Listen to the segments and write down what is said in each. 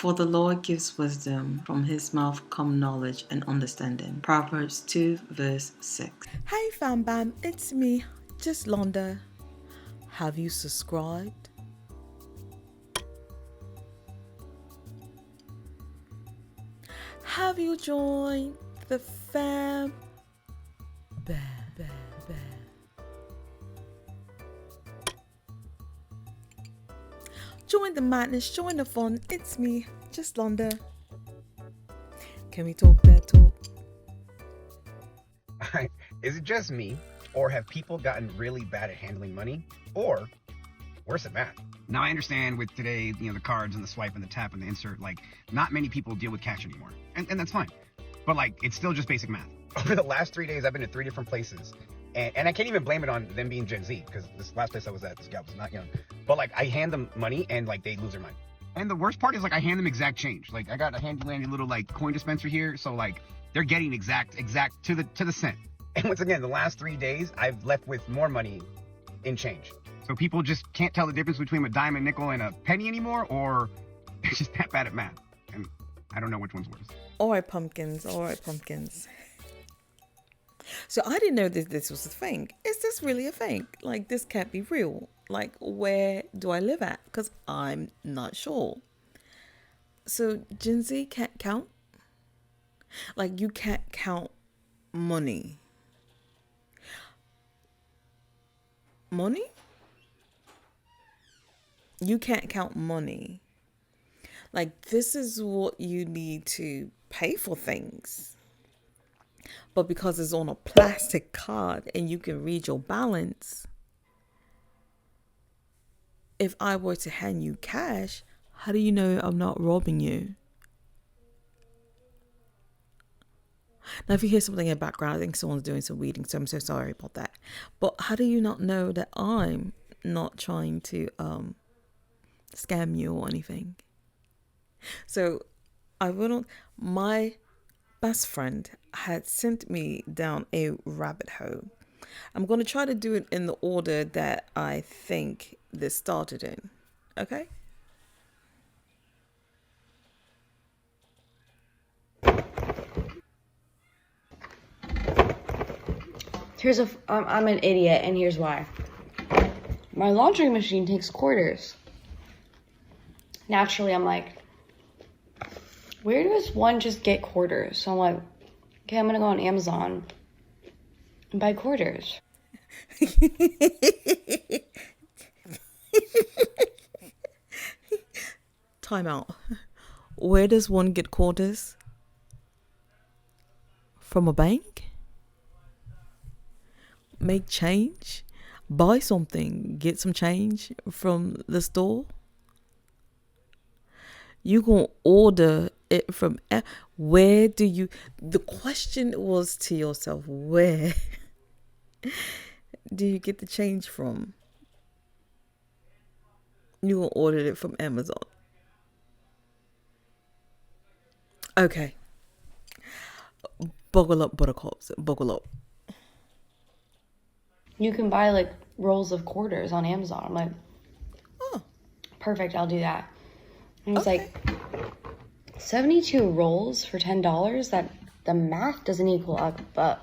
For the Lord gives wisdom, from his mouth come knowledge and understanding. Proverbs 2 verse 6. Hey fam bam, it's me, Juslonda. Have you subscribed? Have you joined the fam? Bam, bam, bam. Join the madness, join the fun. It's me, Juslonda. Can we talk that talk? Is it just me, or have people gotten really bad at handling money, or worse at math? Now I understand with today, the cards and the swipe and the tap and the insert, not many people deal with cash anymore, and that's fine. But it's still just basic math. Over the last 3 days, I've been to 3 different places, and I can't even blame it on them being Gen Z, because this last place I was at, this guy was not young. But I hand them money and they lose their mind. And the worst part is I hand them exact change. I got a handy dandy little coin dispenser here, so they're getting exact to the cent. And once again, the last 3 days, I've left with more money in change. So people just can't tell the difference between a dime, a nickel, and a penny anymore, or they're just that bad at math. And I don't know which one's worse. All right, pumpkins. So I didn't know that this was a thing. Is this really a thing? This can't be real. Where do I live at? Because I'm not sure. So Gen Z can't count? You can't count money. Money? You can't count money. This is what you need to pay for things. But because it's on a plastic card and you can read your balance, if I were to hand you cash, how do you know I'm not robbing you? Now, if you hear something in the background, I think someone's doing some weeding, so I'm so sorry about that. But how do you not know that I'm not trying to scam you or anything? So my best friend had sent me down a rabbit hole. I'm going to try to do it in the order that I think this started in. Okay? I'm an idiot, and here's why. My laundry machine takes quarters. Naturally, I'm like, where does one just get quarters? So I'm like, okay, I'm gonna go on Amazon and buy quarters. Time out. Where does one get quarters? From a bank? Make change? Buy something, get some change from the store? You gonna order it from where do you, the question was to yourself, where do you get the change from? You gonna order it from Amazon? Okay, buckle up, buttercups, buckle up. You can buy rolls of quarters on Amazon. I'm like, Oh, perfect, I'll do that. And it's okay. 72 rolls for $10. That the math doesn't equal up, but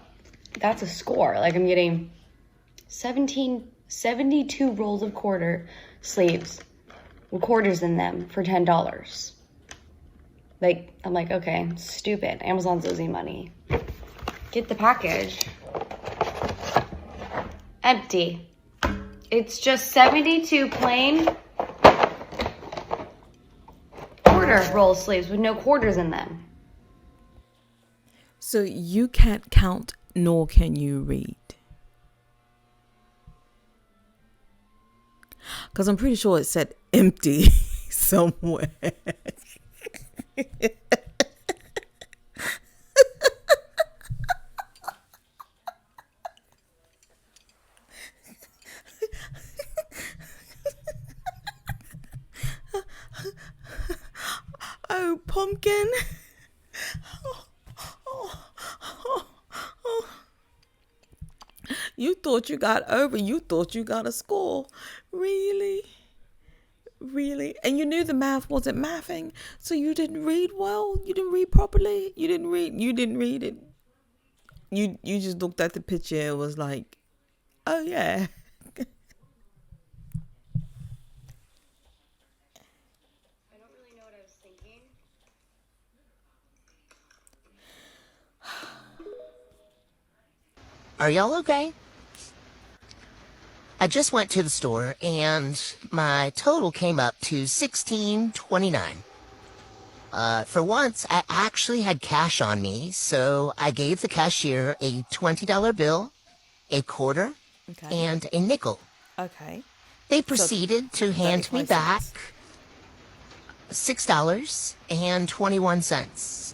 that's a score. I'm getting 72 rolls of quarter sleeves with quarters in them for $10. I'm like, okay, stupid. Amazon's losing money. Get the package. Empty. It's just 72 plain quarter roll sleeves with no quarters in them. So you can't count, nor can you read. Because I'm pretty sure it said empty somewhere. Oh, pumpkin. You thought you got over. You thought you got a score. Really? Really? And you knew the math wasn't mathing, so you didn't read well? You didn't read properly? You didn't read it. You just looked at the picture and was like, oh yeah. I don't really know what I was thinking. Are y'all okay? I just went to the store and my total came up to $16.29. For once, I actually had cash on me, so I gave the cashier a $20 bill, a quarter, Okay. and a nickel. Okay. They proceeded to hand me 35 back cents. $6.21.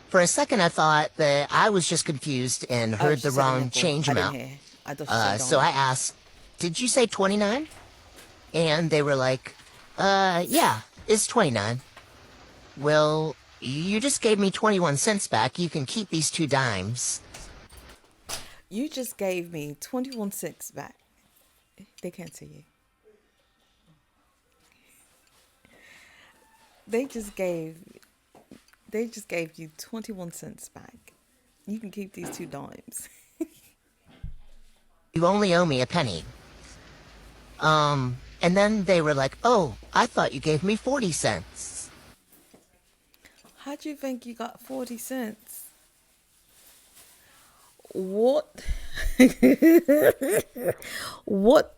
For a second, I thought that I was just confused and heard she the said a wrong nickel. change I didn't amount. hear. I thought she said So I asked, did you say 29? And they were like, yeah, it's 29. Well, you just gave me 21 cents back. You can keep these 2 dimes. You just gave me 21 cents back. They can't see you. They just gave you 21 cents back. You can keep these 2 dimes. You only owe me a penny. And then they were like, oh, I thought you gave me 40 cents. How do you think you got 40 cents? What? What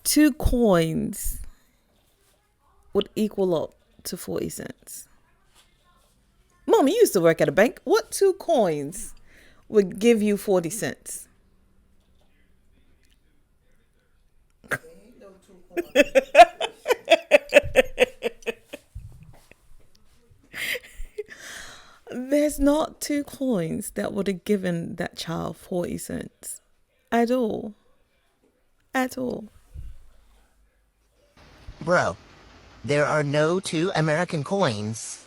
2 coins would equal up to 40 cents? Mom, you used to work at a bank. What 2 coins would give you 40 cents? There's not 2 coins that would have given that child 40 cents. At all. At all. Bro, there are no 2 American coins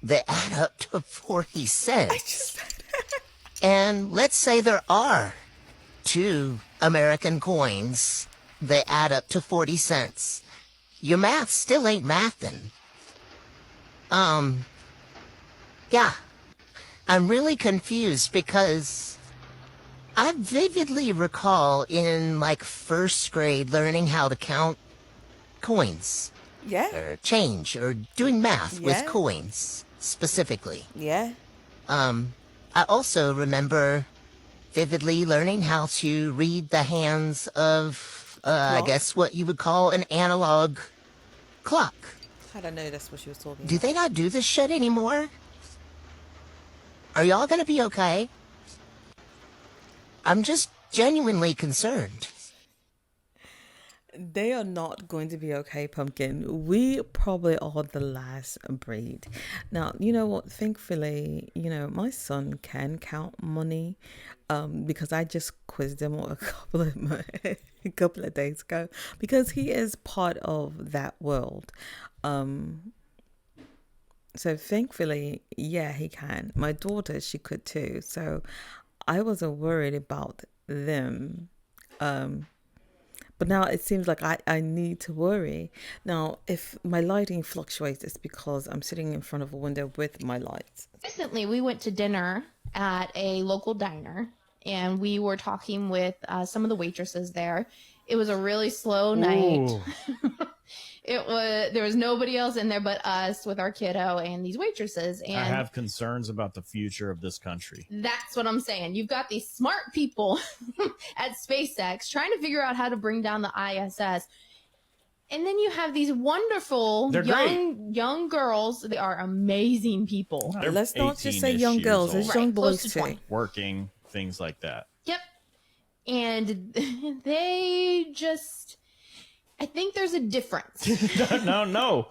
that add up to 40 cents. And let's say there are 2 American coins that add up to 40 cents. Your math still ain't mathin'. Yeah. I'm really confused because I vividly recall in like 1st grade learning how to count coins. Yeah. Or change or doing math with Yeah. coins specifically. Yeah. I also remember vividly learning how to read the hands of, I Clock? guess what you would call an analog clock. How'd I know that's what she was talking Do about? they not do this shit anymore? Are y'all gonna be okay? I'm just genuinely concerned. They are not going to be okay, Pumpkin. We probably are the last breed. Now, you know what? Thankfully, my son can count money because I just quizzed him a couple of days ago because he is part of that world. So thankfully, yeah, he can. My daughter, she could too. So I wasn't worried about them. But now it seems like I need to worry. Now, if my lighting fluctuates, it's because I'm sitting in front of a window with my lights. Recently, we went to dinner at a local diner, and we were talking with some of the waitresses there. It was a really slow night. There was nobody else in there but us with our kiddo and these waitresses. And I have concerns about the future of this country. that's what I'm saying. You've got these smart people at SpaceX trying to figure out how to bring down the ISS. And then you have these wonderful young girls. They are amazing people. They're Let's not just say 18-ish young years girls. old. It's young Right, close boys to too. 20. Working, things like that. Yep. And they just, I think there's a difference. No. No,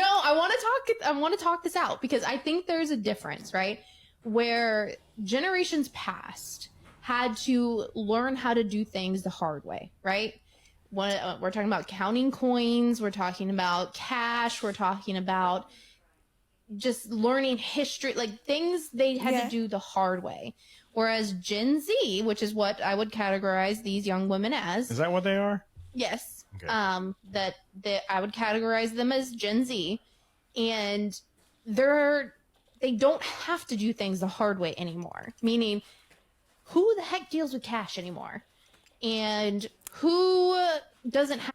I want to talk this out because I think there's a difference, right? Where generations past had to learn how to do things the hard way, right? We're talking about counting coins, we're talking about cash, we're talking about just learning history, like things they had to do the hard way. Whereas Gen Z, which is what I would categorize these young women as. Is that what they are? Yes. Okay. that I would categorize them as Gen Z, and they don't have to do things the hard way anymore. Meaning, who the heck deals with cash anymore, and who doesn't have?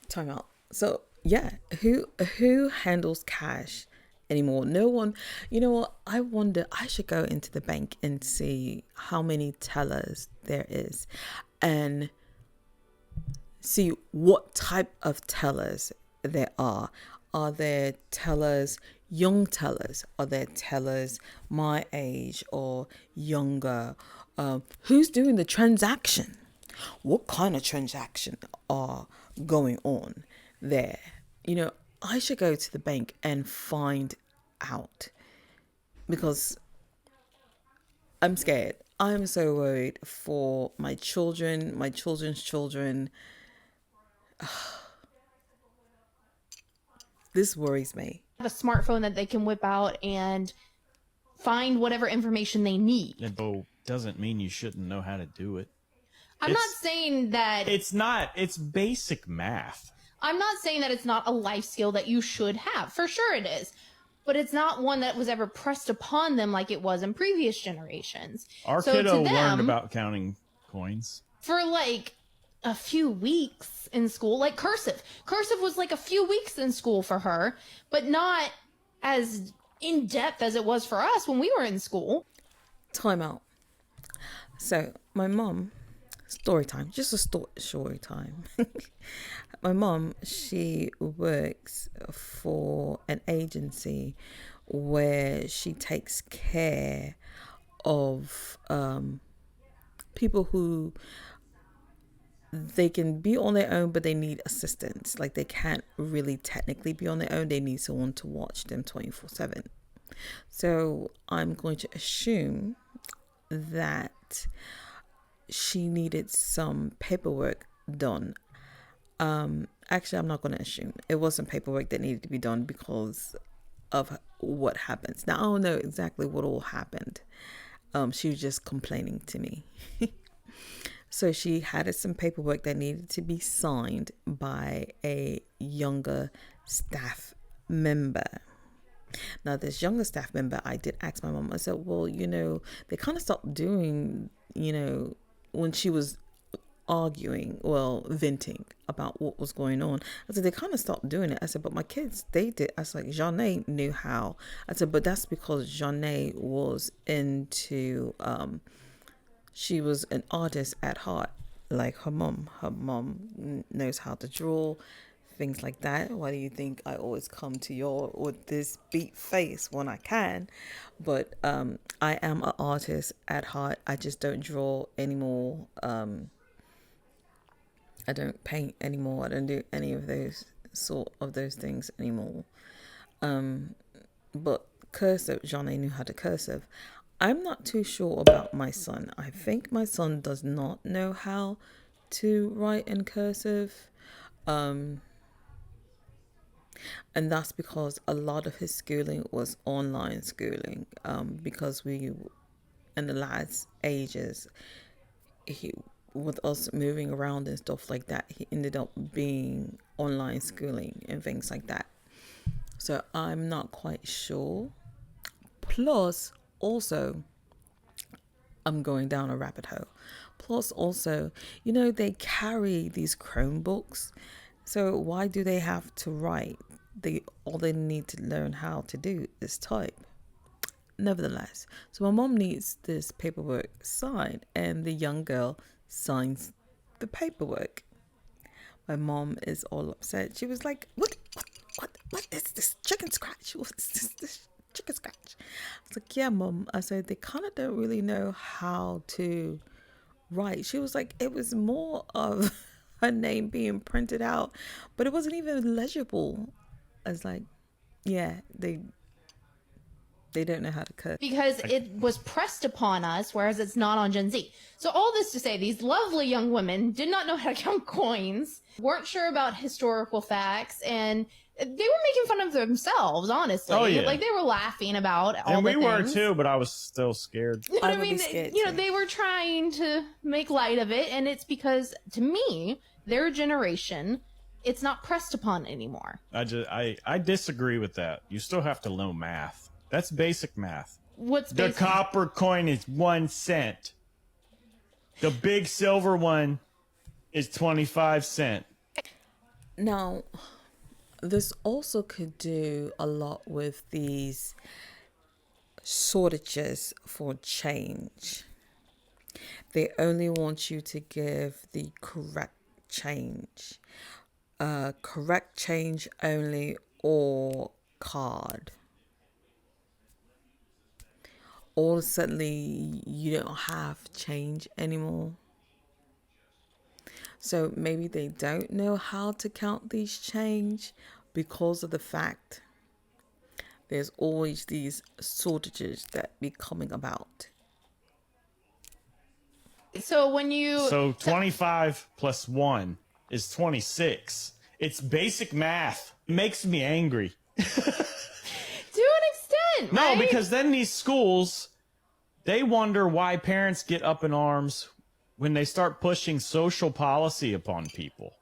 Time out. So yeah, who handles cash anymore? No one. You know what? I wonder. I should go into the bank and see how many tellers there is, and see what type of tellers there are. Are there tellers, young tellers? Are there tellers my age or younger? Who's doing the transaction? What kind of transaction are going on there? You know, I should go to the bank and find out, because I'm scared. I'm so worried for my children, my children's children. This worries me. Have a smartphone that they can whip out and find whatever information they need. And though doesn't mean you shouldn't know how to do it. I'm not saying that It's basic math. I'm not saying that it's not a life skill that you should have. For sure it is. But it's not one that was ever pressed upon them like it was in previous generations. Our kiddo learned about counting coins for like a few weeks in school, like cursive. Cursive was like a few weeks in school for her, but not as in depth as it was for us when we were in school. Time out. So my mom, story time, just a story time. My mom, she works for an agency where she takes care of people who they can be on their own, but they need assistance. Like they can't really technically be on their own. They need someone to watch them 24/7. So I'm going to assume that she needed some paperwork done. Actually, I'm not going to assume. It wasn't paperwork that needed to be done because of what happens. Now, I don't know exactly what all happened. She was just complaining to me. So she had some paperwork that needed to be signed by a younger staff member. Now, this younger staff member, I did ask my mom, I said, well, you know, they kind of stopped doing, you know, when she was arguing, well, venting about what was going on. I said, they kind of stopped doing it. I said, but my kids, they did. I was like, Jeanne knew how. I said, but that's because Jeanne was into, she was an artist at heart, like her mom. Her mom knows how to draw, things like that. Why do you think I always come to you with this beat face when I can? But I am an artist at heart. I just don't draw anymore. I don't paint anymore. I don't do any of those those things anymore. But cursive, Jeanne knew how to cursive. I'm not too sure about my son. I think my son does not know how to write in cursive. And that's because a lot of his schooling was online schooling. Because we, in the last ages, with us moving around and stuff like that, he ended up being online schooling and things like that. So I'm not quite sure. Plus, also, I'm going down a rabbit hole. Plus, also, you know, they carry these Chromebooks. So why do they have to write? All they need to learn how to do is type. Nevertheless, so my mom needs this paperwork signed, and the young girl signs the paperwork. My mom is all upset. She was like, what is this chicken scratch? What is this chicken scratch? I was like, yeah, Mom. I said, they kind of don't really know how to write. She was like, it was more of her name being printed out, but it wasn't even legible. I was like, yeah, they don't know how to cut. Because it was pressed upon us, whereas it's not on Gen Z. So all this to say, these lovely young women did not know how to count coins, weren't sure about historical facts, and they were making fun of themselves, honestly. Oh, yeah. Like, they were laughing about all and the we things. were too, but I was still scared. I mean, you know, they were trying to make light of it, and it's because, to me, their generation, it's not pressed upon anymore. I disagree with that. You still have to know math. That's basic math. What's The basic? copper coin is 1 cent. The big silver one is 25 cents. Now, this also could do a lot with these shortages for change. They only want you to give the correct change. Correct change only or card. All suddenly you don't have change anymore. So maybe they don't know how to count these change because of the fact there's always these shortages that be coming about. So when you... So 25 plus 1 is 26. It's basic math. It makes me angry. To an extent, No, right? because then these schools, they wonder why parents get up in arms when they start pushing social policy upon people.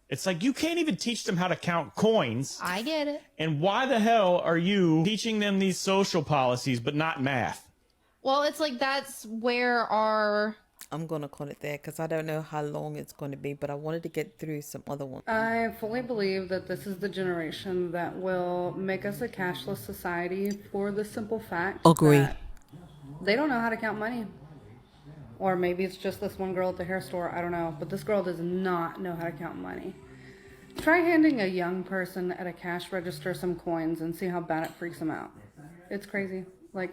It's like, you can't even teach them how to count coins. I get it. And why the hell are you teaching them these social policies but not math? Well, it's like that's where our... I'm going to call it there because I don't know how long it's going to be, but I wanted to get through some other ones. I fully believe that this is the generation that will make us a cashless society for the simple fact Agree. that they don't know how to count money. Or maybe it's just this one girl at the hair store, I don't know. But this girl does not know how to count money. Try handing a young person at a cash register some coins and see how bad it freaks them out. It's crazy. Like,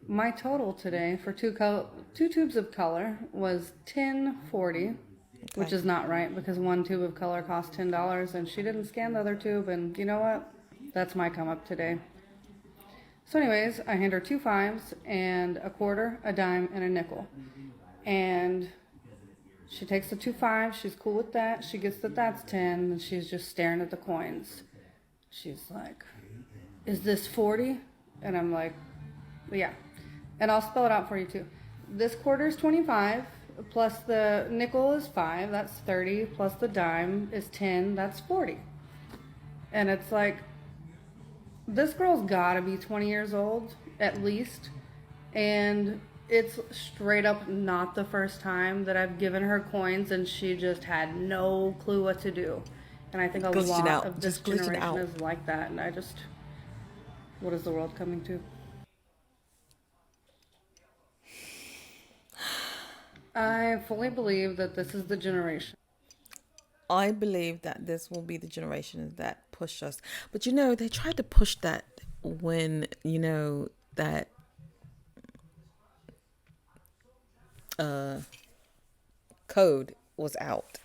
my total today for two tubes of color was $10.40, which is not right because one tube of color cost $10 and she didn't scan the other tube, and you know what? That's my come up today. So anyways, I hand her 2 5s and a quarter, a dime, and a nickel. And she takes the 2 5s, she's cool with that. She gets that that's 10, and she's just staring at the coins. She's like, is this 40? And I'm like, yeah. And I'll spell it out for you too. This quarter is 25, plus the nickel is 5, that's 30, plus the dime is 10, that's 40. And it's like, this girl's gotta be 20 years old, at least. And it's straight up not the first time that I've given her coins and she just had no clue what to do. And I think a lot of this generation is like that. And I just, what is the world coming to? I fully believe that this is the generation. I believe that this will be the generation that push us. But you know, they tried to push that when, you know, that code was out.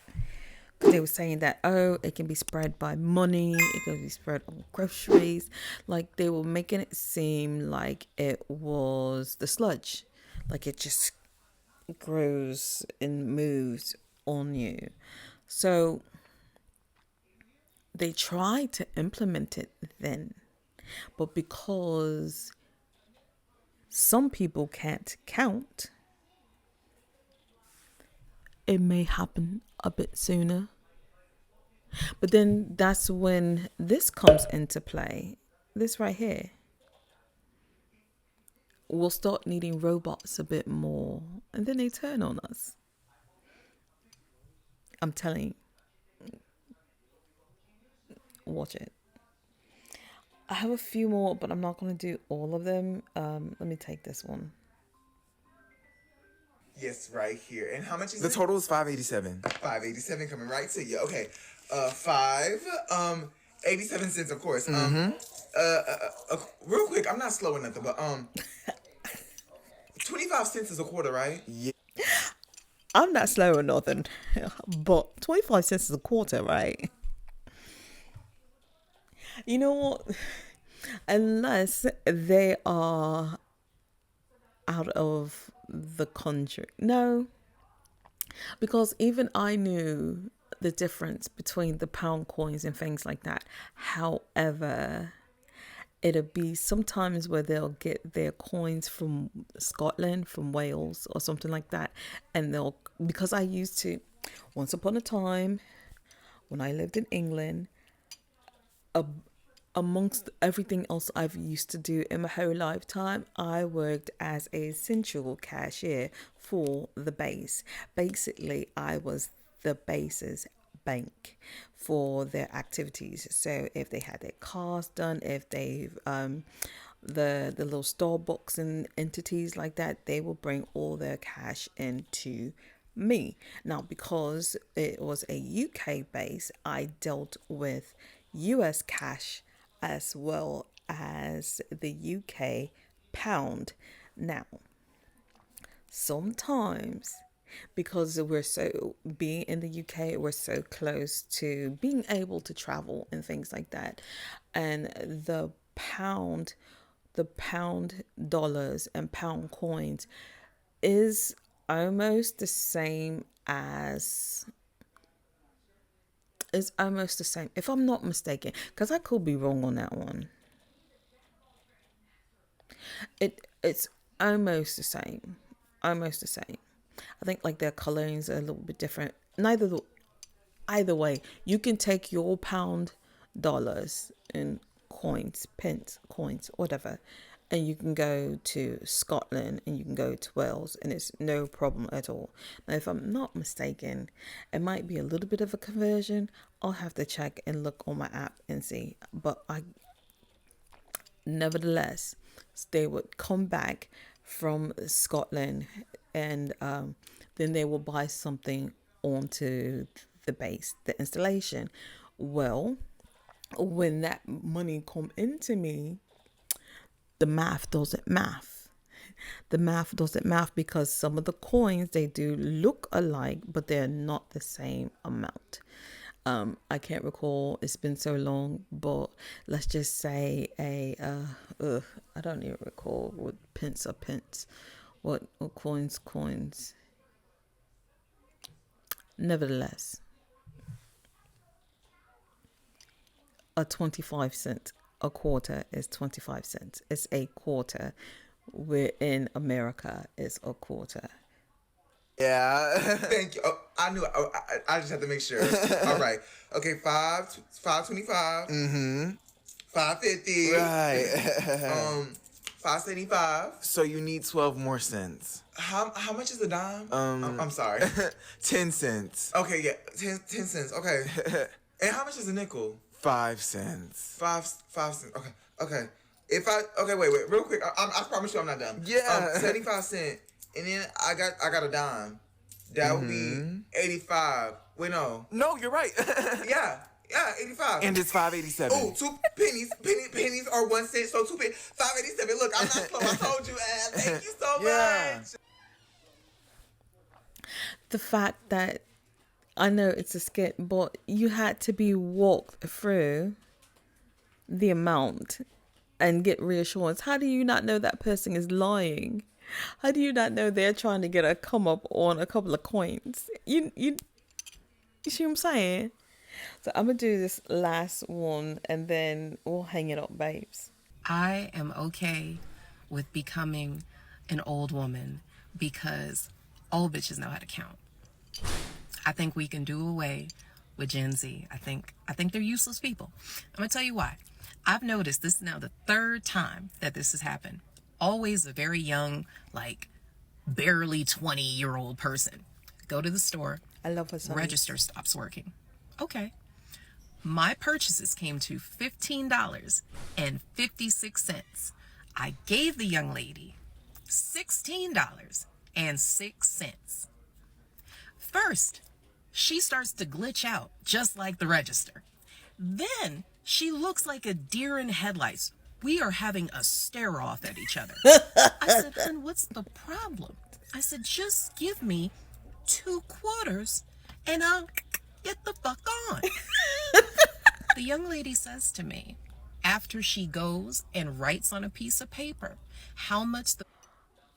Because they were saying that, oh, it can be spread by money, it can be spread on groceries. Like, they were making it seem like it was the sludge. Like, it just grows and moves on you. So they tried to implement it then, but because some people can't count, it may happen a bit sooner. But then that's when this comes into play. This right here. We'll start needing robots a bit more, and then they turn on us. I'm telling you. Watch it. I have a few more, but I'm not going to do all of them. Let me take this one. Yes, right here. And how much is it? The total is $5.87. $5.87 coming right to you. Okay. 87 cents, of course. Real quick, I'm not slow or nothing, but 25 cents is a quarter, right? Yeah. I'm not slow or nothing, but 25 cents is a quarter, right? You know what? Unless they are out of the country. No. Because even I knew the difference between the pound coins and things like that. However, it'll be sometimes where they'll get their coins from Scotland, from Wales, or something like that. And because I used to, once upon a time, when I lived in England, amongst everything else I've used to do in my whole lifetime, I worked as a central cashier for the base. Basically, I was the base's bank for their activities. So if they had their cars done, if they've the little Starbucks and entities like that, they will bring all their cash into me. Now, because it was a UK base, I dealt with US cash as well as the UK pound. Now, sometimes, because being in the UK, we're so close to being able to travel and things like that, and the pound dollars and pound coins is almost the same if I'm not mistaken, because I could be wrong on that one. It's almost the same. I think like their colorings are a little bit different. Either way, you can take your pound dollars and pence, coins, whatever, and you can go to Scotland and you can go to Wales, and it's no problem at all. Now, if I'm not mistaken, it might be a little bit of a conversion. I'll have to check and look on my app and see. But nevertheless, they would come back from Scotland, and then they will buy something onto the base, the installation. Well, when that money come into me, the math doesn't math. Because some of the coins, they do look alike, but they're not the same amount. I can't recall, it's been so long, but let's just say I don't even recall what pence are pence, what coins. Nevertheless, a 25 cent, a quarter is 25 cents. It's a quarter. We're in America, it's a quarter. Yeah. Thank you. Oh, I knew. Oh, I just had to make sure. All right. Okay. 5.25. Mm-hmm. 5.50. Right. 5.75. So you need 12 more cents. How much is a dime? I'm sorry. 10 cents. Okay. Yeah. 10 cents. Okay. And how much is a nickel? 5 cents. 5 cents. Okay. Wait. Real quick. I promise you I'm not done. Yeah. 75 cents. And then I got a dime. That would be 85. Wait, no. No, you're right. Yeah, 85. And it's 5.87. Oh, 2 pennies. Pennies are 1 cent, so 2 pennies. 5.87. Look, I'm not slow. I told you, Ann. Thank you so much. The fact that, I know it's a skit, but you had to be walked through the amount and get reassurance. How do you not know that person is lying? How do you not know they're trying to get a come up on a couple of coins? You see what I'm saying? So I'm going to do this last one and then we'll hang it up, babes. I am okay with becoming an old woman because old bitches know how to count. I think we can do away with Gen Z. I think they're useless people. I'm going to tell you why. I've noticed this is now the 3rd time that this has happened. Always a very young, like barely 20-year-old person. Go to the store. I love her. Register stops working. Okay. My purchases came to $15.56. I gave the young lady $16.06. First, she starts to glitch out just like the register. Then she looks like a deer in headlights. We are having a stare off at each other. I said, "Hun, what's the problem?" I said, "Just give me 2 quarters and I'll get the fuck on." The young lady says to me, after she goes and writes on a piece of paper how much the...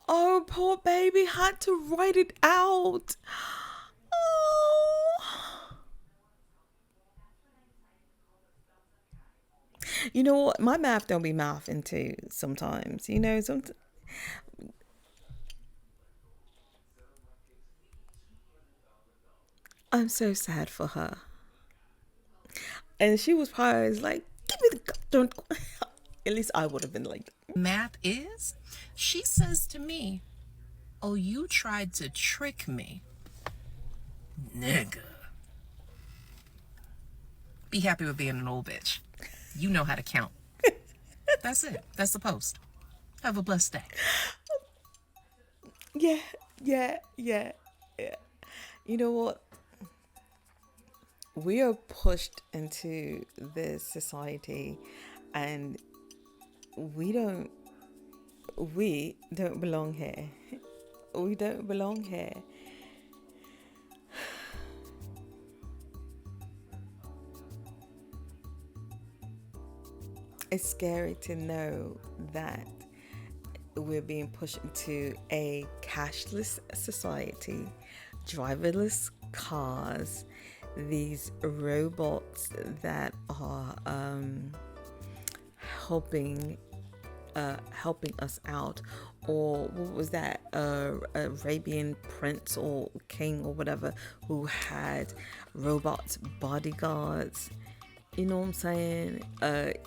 Oh, poor baby had to write it out. Oh. You know what? My math don't be mathing too sometimes. You know, I'm so sad for her. And she was probably like, give me the don't. At least I would have been like, Math is? She says to me, oh, you tried to trick me. Nigga. Be happy with being an old bitch. You know how to count. That's it. That's the post. Have a blessed day. yeah. You know what? We are pushed into this society, and we don't belong here. We don't belong here. It's scary to know that we're being pushed into a cashless society, driverless cars, these robots that are helping us out. Or what was that, Arabian prince or king or whatever, who had robots bodyguards? You know what I'm saying?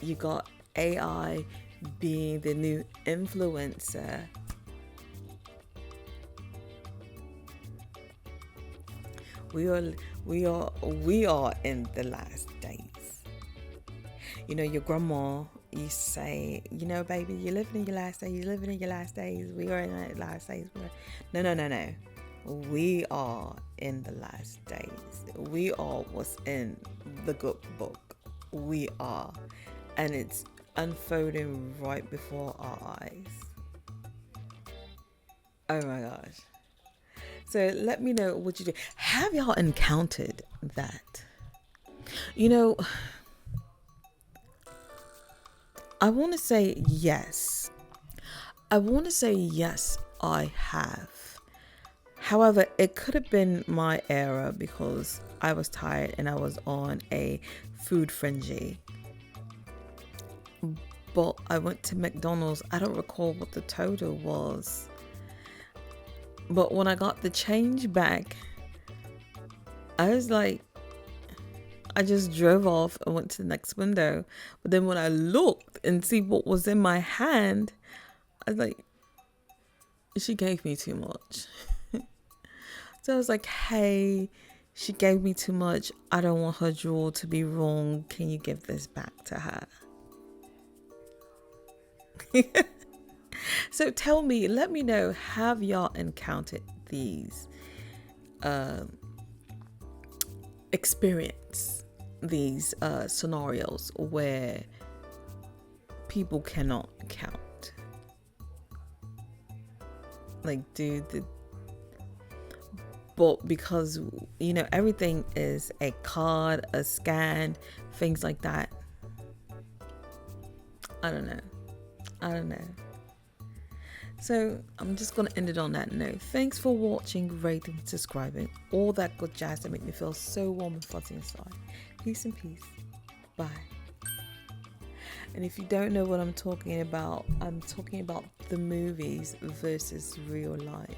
You got AI being the new influencer. We are in the last days. You know, your grandma used to say, you know, baby, you're living in your last days. You're living in your last days. We are in the last days. No. We are in the last days. We are what's in the good book. We are. And it's unfolding right before our eyes. Oh my gosh. So let me know what you do. Have y'all encountered that? You know, I want to say yes. I have. However, it could have been my era because I was tired and I was on a food frenzy. But I went to McDonald's. I don't recall what the total was. But when I got the change back, I was like, I just drove off and went to the next window. But then when I looked and see what was in my hand, I was like, she gave me too much. So I was like, hey, she gave me too much. I don't want her drawer to be wrong. Can you give this back to her? So tell me, let me know, have y'all encountered these scenarios where people cannot count? Like, but because, you know, everything is a card, a scan, things like that. I don't know. So I'm just going to end it on that note. Thanks for watching, rating, subscribing, all that good jazz that make me feel so warm and fuzzy inside. Peace and peace. Bye. And if you don't know what I'm talking about the movies versus real life.